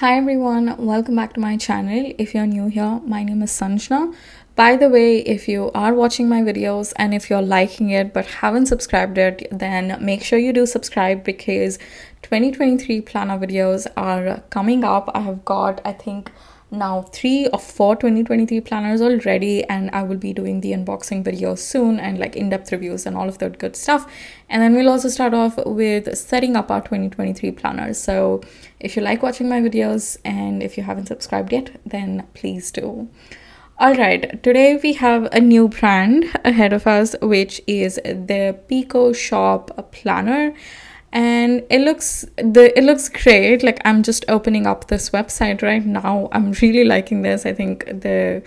Hi everyone, welcome back to my channel. If you're new here, my name is Sanjana. By the way, if you are watching my videos and if you're liking it but haven't subscribed yet, then make sure you do subscribe because 2023 planner videos are coming up. I have got, I think, now 3 or 4 2023 planners already, and I will be doing the unboxing videos soon and like in-depth reviews and all of that good stuff. And then we'll also start off with setting up our 2023 planners. So if you like watching my videos and if you haven't subscribed yet, then please do. All right, today we have a new brand ahead of us, which is the Piko shop planner. And it looks great. Like, I'm just opening up this website right now. I'm really liking this. I think the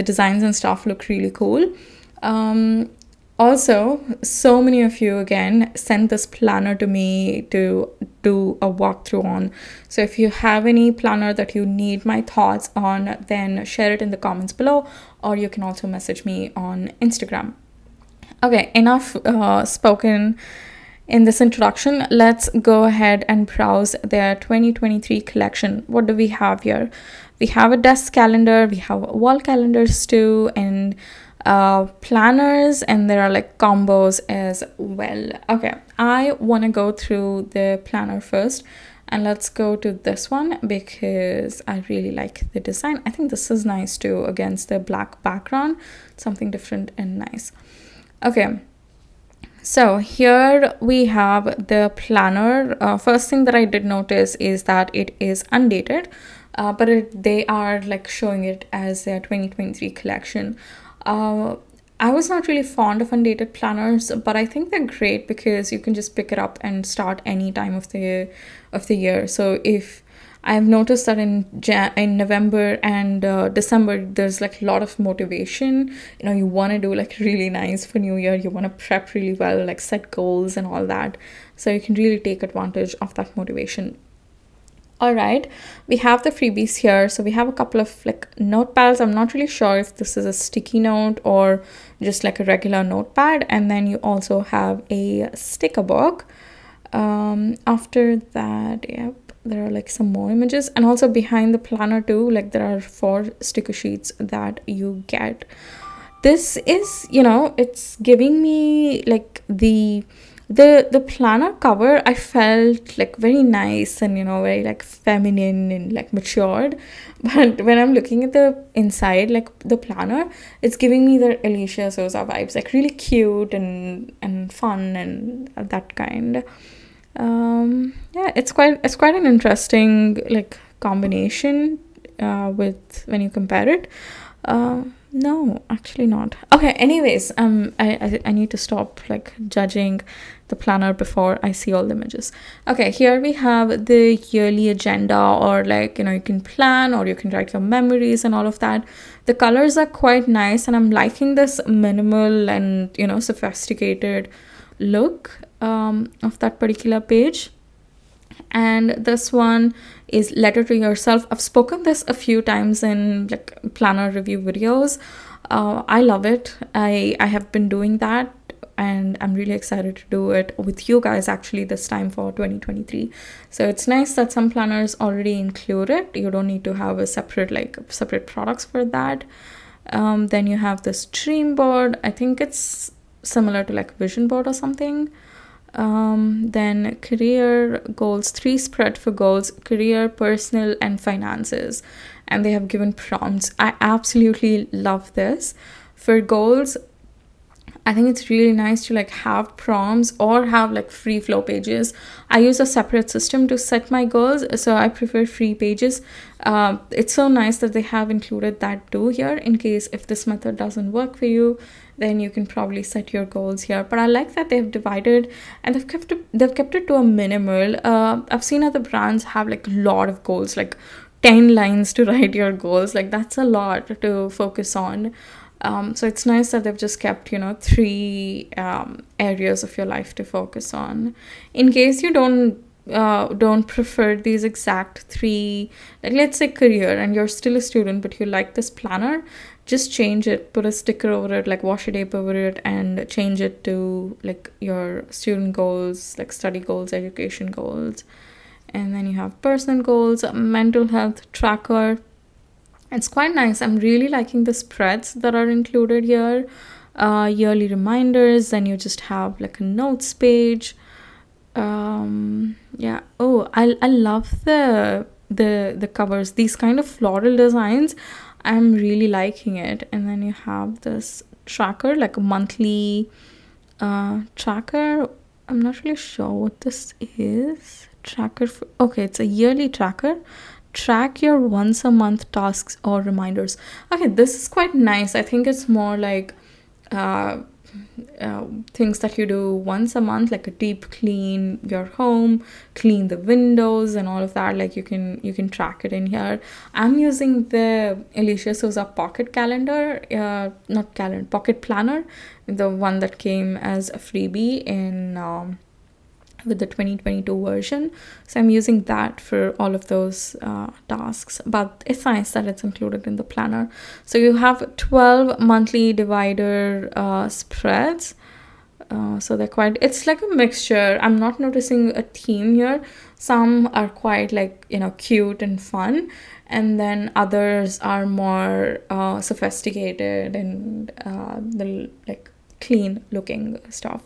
designs and stuff look really cool. Also, so many of you again sent this planner to me to do a walkthrough on. So if you have any planner that you need my thoughts on, then share it in the comments below, or you can also message me on Instagram. Okay, enough spoken in this introduction. Let's go ahead and browse their 2023 collection. What do we have here? We have a desk calendar, we have wall calendars too, and planners, and there are like combos as well. Okay, I want to go through the planner first, and let's go to this one because I really like the design. I think this is nice too against the black background, something different and nice. Okay, so here we have the planner. First thing that I did notice is that it is undated, but they are like showing it as their 2023 collection. I was not really fond of undated planners, but I think they're great because you can just pick it up and start any time of the year. So if I've noticed that in November and December, there's like a lot of motivation. You know, you want to do like really nice for New Year. You want to prep really well, like set goals and all that. So you can really take advantage of that motivation. All right, we have the freebies here. So we have a couple of like notepads. I'm not really sure if this is a sticky note or just like a regular notepad. And then you also have a sticker book. After that, yep, there are like some more images, and also behind the planner too, like there are 4 sticker sheets that you get. This is, you know, it's giving me like the planner cover. I felt like very nice and, you know, very like feminine and like matured, but when I'm looking at the inside, like the planner, it's giving me the Alicia Souza vibes, like really cute and fun and that kind. Yeah, it's quite an interesting like combination with when you compare it. No, actually not. Okay, anyways, I need to stop like judging the planner before I see all the images. Okay, here we have the yearly agenda, or like, you know, you can plan or you can write your memories and all of that. The colors are quite nice, and I'm liking this minimal and, you know, sophisticated look of that particular page. And this one is letter to yourself. I've spoken this a few times in like planner review videos. I love it. I have been doing that, and I'm really excited to do it with you guys actually this time for 2023. So it's nice that some planners already include it. You don't need to have a separate products for that. Then you have this dream board. I think it's similar to like vision board or something. Then career goals, 3 spread for goals, career, personal, and finances. And they have given prompts. I absolutely love this. For goals, I think it's really nice to like have prompts or have like free flow pages. I use a separate system to set my goals, so I prefer free pages. It's so nice that they have included that too here, in case if this method doesn't work for you, then you can probably set your goals here. But I like that they've divided and they've kept it to a minimal. I've seen other brands have like a lot of goals, like 10 lines to write your goals. Like, that's a lot to focus on. So it's nice that they've just kept, you know, 3 areas of your life to focus on. In case you don't prefer these exact 3, like let's say career, and you're still a student but you like this planner, just change it, put a sticker over it, like washi tape over it, and change it to like your student goals, like study goals, education goals. And then you have personal goals, mental health tracker. It's quite nice. I'm really liking the spreads that are included here. Yearly reminders, then you just have like a notes page. Yeah. Oh, I love the covers, these kind of floral designs. I'm really liking it. And then you have this tracker, like a monthly tracker. I'm not really sure what this is. Tracker for, okay, it's a yearly tracker. Track your once a month tasks or reminders. Okay, this is quite nice. I think it's more like uh, things that you do once a month, like a deep clean your home, clean the windows and all of that. Like you can track it in here. I'm using the Alicia Souza pocket calendar, not calendar, pocket planner, the one that came as a freebie in with the 2022 version. So I'm using that for all of those tasks, but it's nice that it's included in the planner. So you have 12 monthly divider spreads. So they're quite, it's like a mixture. I'm not noticing a theme here. Some are quite like, you know, cute and fun, and then others are more sophisticated and the like clean looking stuff.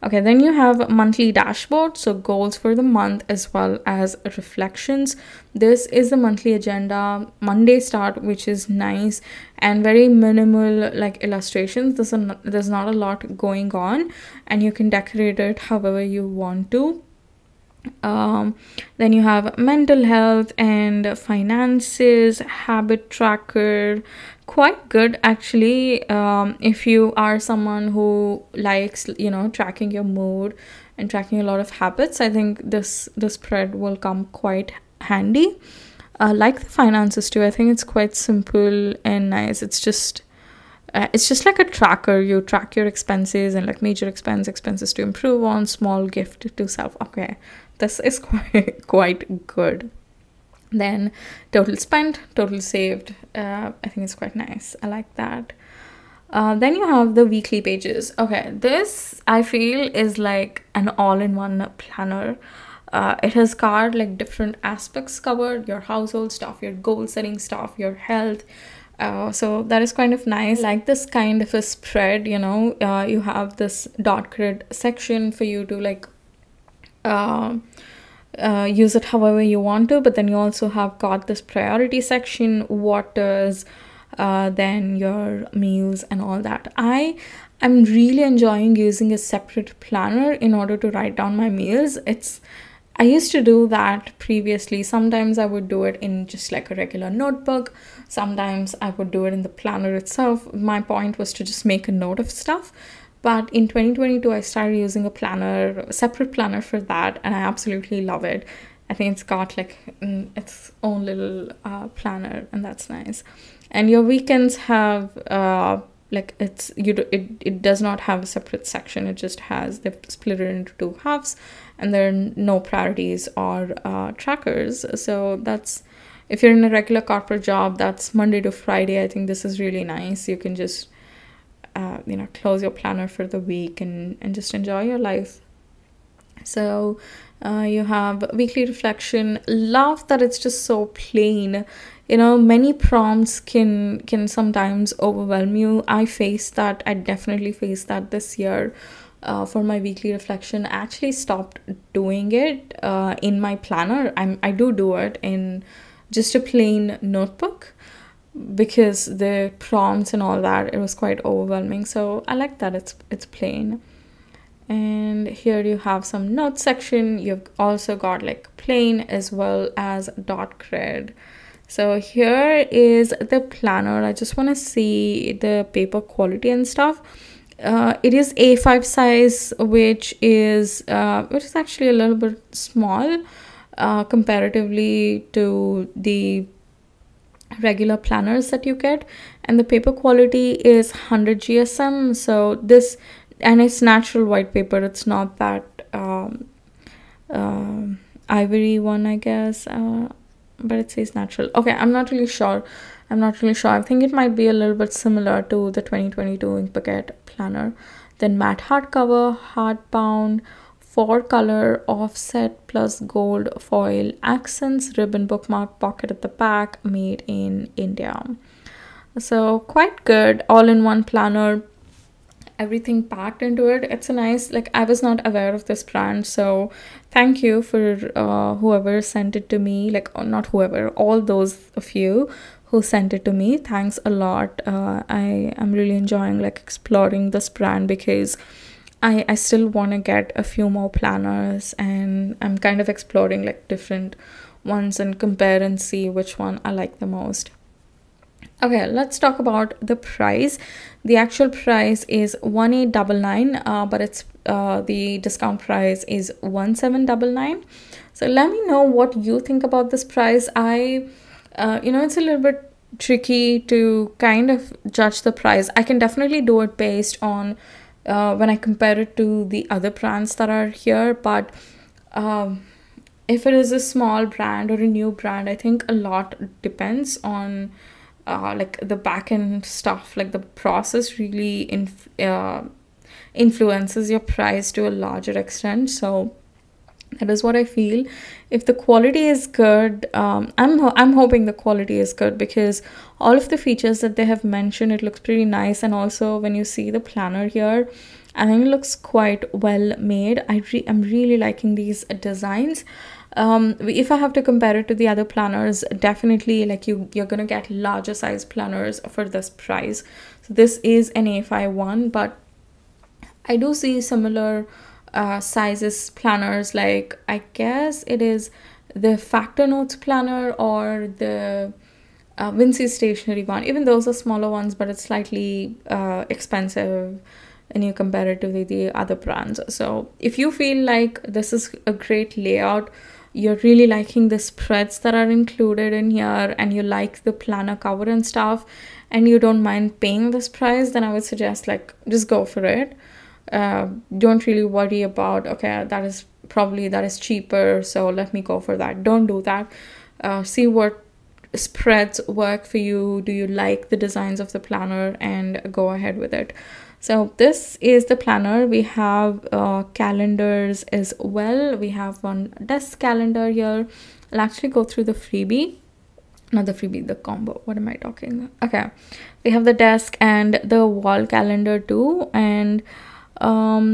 Okay, then you have monthly dashboard, so goals for the month as well as reflections. This is the monthly agenda, Monday start, which is nice and very minimal like illustrations. There's not a lot going on, and you can decorate it however you want to. Then you have mental health and finances, habit tracker. Quite good actually. If you are someone who likes, you know, tracking your mood and tracking a lot of habits, I think this spread will come quite handy. Like the finances too, I think it's quite simple and nice. It's just like a tracker. You track your expenses and like major expenses to improve on, small gift to self. Okay, this is quite good. Then total spent, total saved. I think it's quite nice. I like that. Then you have the weekly pages. Okay, this I feel is like an all-in-one planner. It has got like different aspects covered: your household stuff, your goal setting stuff, your health. So that is kind of nice. Like this kind of a spread, you know, you have this dot grid section for you to like use it however you want to, but then you also have got this priority section, waters, then your meals and all that. I'm really enjoying using a separate planner in order to write down my meals. I used to do that previously. Sometimes I would do it in just like a regular notebook. Sometimes I would do it in the planner itself. My point was to just make a note of stuff. But in 2022, I started using a separate planner for that, and I absolutely love it. I think it's got like its own little planner, and that's nice. And your weekends have like it does not have a separate section. It just has, they've split it into two halves, and there are no priorities or trackers. So that's, if you're in a regular corporate job, that's Monday to Friday. I think this is really nice. You can just close your planner for the week and just enjoy your life. So you have weekly reflection. Love that it's just so plain. You know, many prompts can sometimes overwhelm you. I definitely faced that this year. For my weekly reflection, I actually stopped doing it in my planner. I do it in just a plain notebook, because the prompts and all that, it was quite overwhelming. So I like that it's plain. And here you have some notes section. You've also got like plain as well as dot grid. So here is the planner. I just want to see the paper quality and stuff. It is A5 size, which is actually a little bit small comparatively to the regular planners that you get, and the paper quality is 100 GSM. So this, and it's natural white paper. It's not that ivory one, I guess, but it says natural. Okay, I'm not really sure. I think it might be a little bit similar to the 2022 Ink Packet planner. Then matte hardcover, hardbound, 4-color offset plus gold foil accents, ribbon bookmark pocket at the back, made in India. So quite good, all-in-one planner, everything packed into it. It's a nice, like, I was not aware of this brand, so thank you for whoever sent it to me, like, not whoever, all those of you who sent it to me. Thanks a lot. I am really enjoying like exploring this brand because I still want to get a few more planners, and I'm kind of exploring like different ones and compare and see which one I like the most. Okay, let's talk about the price. The actual price is 1899, but it's the discount price is 1799. So let me know what you think about this price. It's a little bit tricky to kind of judge the price. I can definitely do it based on when I compare it to the other brands that are here, but if it is a small brand or a new brand, I think a lot depends on like the back end stuff. Like the process really influences your price to a larger extent. So that is what I feel. If the quality is good, I'm hoping the quality is good, because all of the features that they have mentioned, it looks pretty nice. And also when you see the planner here, I think it looks quite well made. I'm really liking these designs. If I have to compare it to the other planners, definitely like you're gonna get larger size planners for this price. So this is an A5 one, but I do see similar sizes planners, like I guess it is the Factor Notes planner or the Vinci stationery one. Even those are smaller ones, but it's slightly expensive and you compare it to the other brands. So if you feel like this is a great layout, you're really liking the spreads that are included in here, and you like the planner cover and stuff, and you don't mind paying this price, then I would suggest like just go for it. Don't really worry about, okay, that is cheaper, so let me go for that. Don't do that. See what spreads work for you. Do you like the designs of the planner, and go ahead with it. So this is the planner. We have calendars as well. We have one desk calendar here. I'll actually go through the freebie. Not the freebie, the combo. What am I talking? Okay. We have the desk and the wall calendar too. And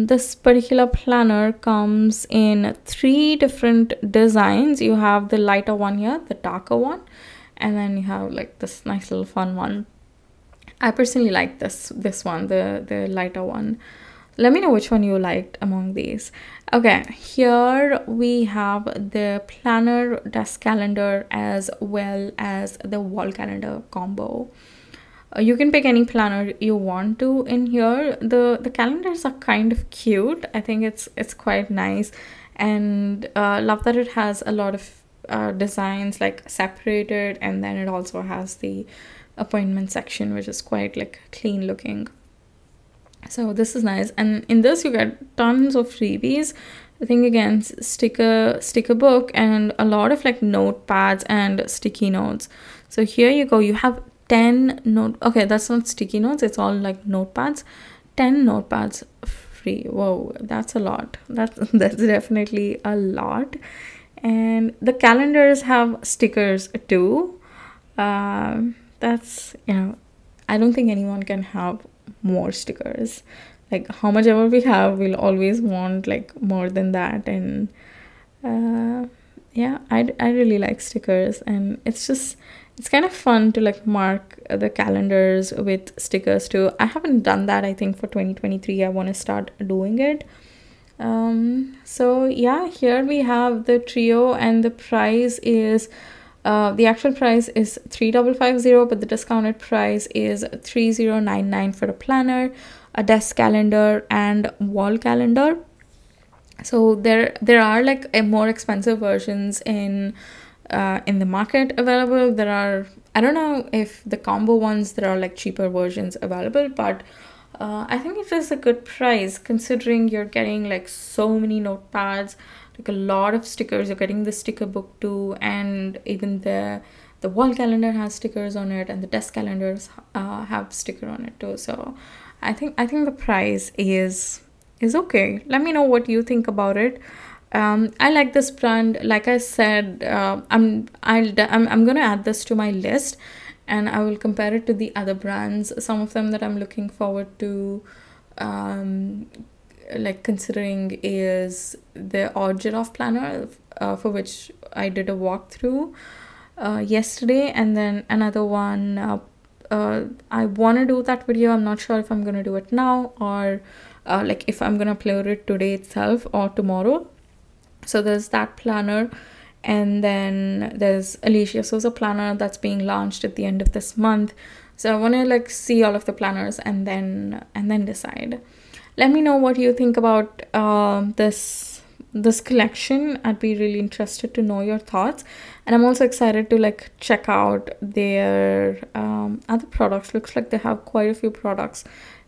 this particular planner comes in 3 different designs. You have the lighter one here, the darker one, and then you have like this nice little fun one. I personally like this one, the lighter one. Let me know which one you liked among these. Okay, here we have the planner desk calendar as well as the wall calendar combo. You can pick any planner you want to in here. The calendars are kind of cute. I think it's quite nice, and love that it has a lot of designs like separated, and then it also has the appointment section, which is quite like clean looking. So this is nice, and in this you get tons of freebies. I think again, sticker book, and a lot of like notepads and sticky notes. So here you go, you have 10 note, okay, that's not sticky notes, it's all like notepads. 10 notepads free. Whoa, that's a lot. That's definitely a lot. And the calendars have stickers too. That's, I don't think anyone can have more stickers. Like how much ever we have, we'll always want like more than that. And yeah, I really like stickers, and it's kind of fun to like mark the calendars with stickers too. I haven't done that. I think for 2023 I want to start doing it. So yeah, here we have the trio, and the price is the actual price is 3550, but the discounted price is 3099 for a planner, a desk calendar, and wall calendar. So there are like a more expensive versions in the market available. There are, I don't know if the combo ones, there are like cheaper versions available, but I think it is a good price considering you're getting like so many notepads, like a lot of stickers. You're getting the sticker book too, and even the wall calendar has stickers on it, and the desk calendars have sticker on it too. So I think the price is is okay. Let me know what you think about it. I like this brand. Like I said, I'm gonna add this to my list, and I will compare it to the other brands. Some of them that I'm looking forward to, um, like considering, is the Odd Giraffe Planner, for which I did a walkthrough yesterday, and then another one. I want to do that video. I'm not sure if I'm gonna do it now, or like if I'm gonna upload it today itself or tomorrow. So there's that planner, and then there's Alicia Souza planner that's being launched at the end of this month. So I want to like see all of the planners and then decide. Let me know what you think about this collection. I'd be really interested to know your thoughts, and I'm also excited to like check out their other products. Looks like they have quite a few products,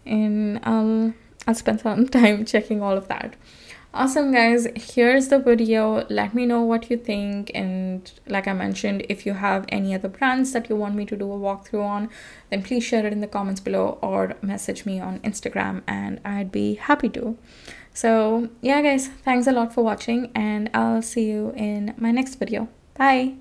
and I'll spend some time checking all of that. Awesome, guys. Here's the video. Let me know what you think, and like I mentioned, if you have any other brands that you want me to do a walkthrough on, then please share it in the comments below or message me on Instagram, and I'd be happy to. So yeah, guys, thanks a lot for watching, and I'll see you in my next video. Bye.